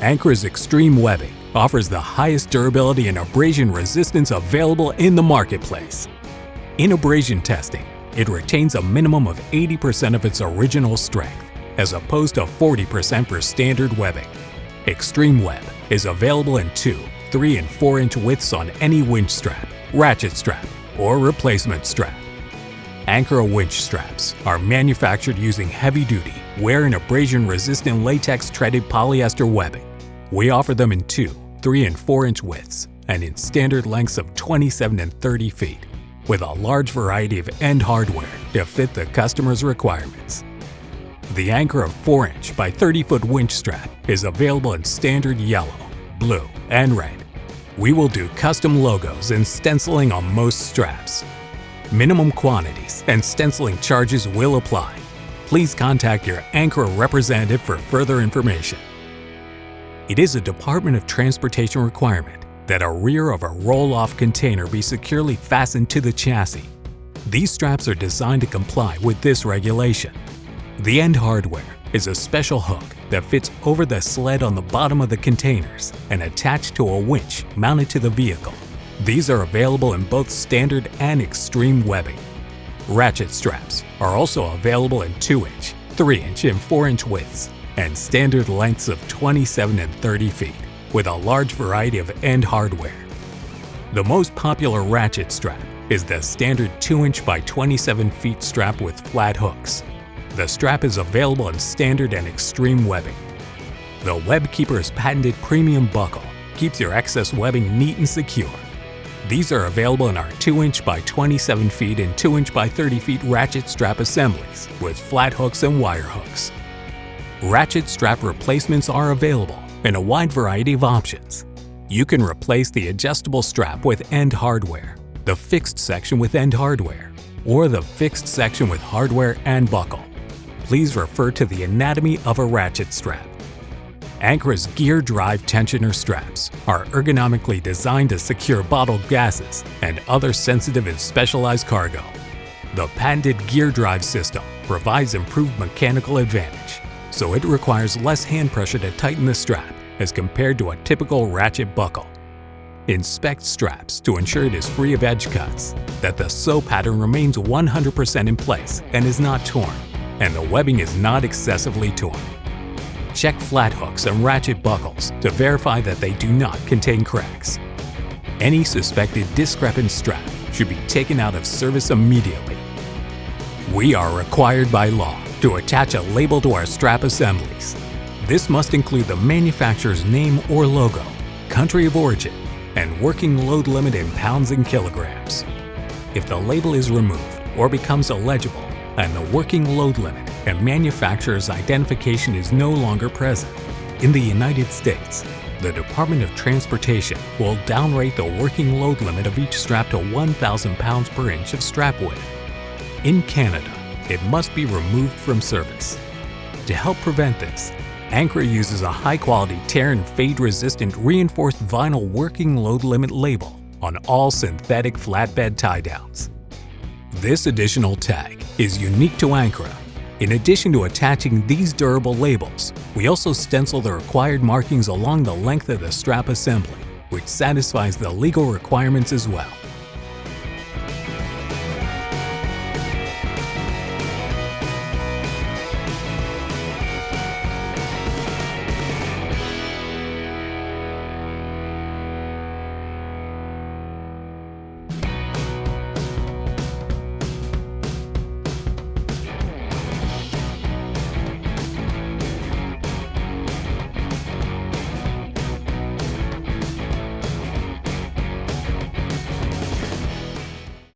Ancra's X-Treme webbing offers the highest durability and abrasion resistance available in the marketplace. In abrasion testing, it retains a minimum of 80% of its original strength, as opposed to 40% for standard webbing. X-Treme Web is available in 2, 3, and 4-inch widths on any winch strap, ratchet strap, or replacement strap. Ancra winch straps are manufactured using heavy-duty, wear and abrasion-resistant latex-treated polyester webbing. We offer them in 2, 3, and 4-inch widths and in standard lengths of 27 and 30 feet, with a large variety of end hardware to fit the customer's requirements. The Ancra 4-inch by 30-foot winch strap is available in standard yellow, blue, and red. We will do custom logos and stenciling on most straps. Minimum quantities and stenciling charges will apply. Please contact your Ancra representative for further information. It is a Department of Transportation requirement that a rear of a roll-off container be securely fastened to the chassis. These straps are designed to comply with this regulation. The end hardware is a special hook that fits over the sled on the bottom of the containers and attached to a winch mounted to the vehicle. These are available in both standard and X-Treme webbing. Ratchet straps are also available in 2-inch, 3-inch, and 4-inch widths and standard lengths of 27 and 30 feet, with a large variety of end hardware. The most popular ratchet strap is the standard 2-inch by 27 feet strap with flat hooks. The strap is available in standard and X-Treme webbing. The WebKeeper's patented premium buckle keeps your excess webbing neat and secure. These are available in our 2-inch by 27 feet and 2-inch by 30 feet ratchet strap assemblies with flat hooks and wire hooks. Ratchet strap replacements are available in a wide variety of options. You can replace the adjustable strap with end hardware, the fixed section with end hardware, or the fixed section with hardware and buckle. Please refer to the anatomy of a ratchet strap. Ancra's gear drive tensioner straps are ergonomically designed to secure bottled gases and other sensitive and specialized cargo. The patented gear drive system provides improved mechanical advantage, so it requires less hand pressure to tighten the strap as compared to a typical ratchet buckle. Inspect straps to ensure it is free of edge cuts, that the sew pattern remains 100% in place and is not torn, and the webbing is not excessively torn. Check flat hooks and ratchet buckles to verify that they do not contain cracks. Any suspected discrepant strap should be taken out of service immediately. We are required by law to attach a label to our strap assemblies. This must include the manufacturer's name or logo, country of origin, and working load limit in pounds and kilograms. If the label is removed or becomes illegible, and the working load limit and manufacturer's identification is no longer present, in the United States, the Department of Transportation will downrate the working load limit of each strap to 1,000 pounds per inch of strap width. In Canada, it must be removed from service. To help prevent this, Ancra uses a high-quality tear and fade-resistant reinforced vinyl working load limit label on all synthetic flatbed tie-downs. This additional tag is unique to Ancra. In addition to attaching these durable labels, we also stencil the required markings along the length of the strap assembly, which satisfies the legal requirements as well.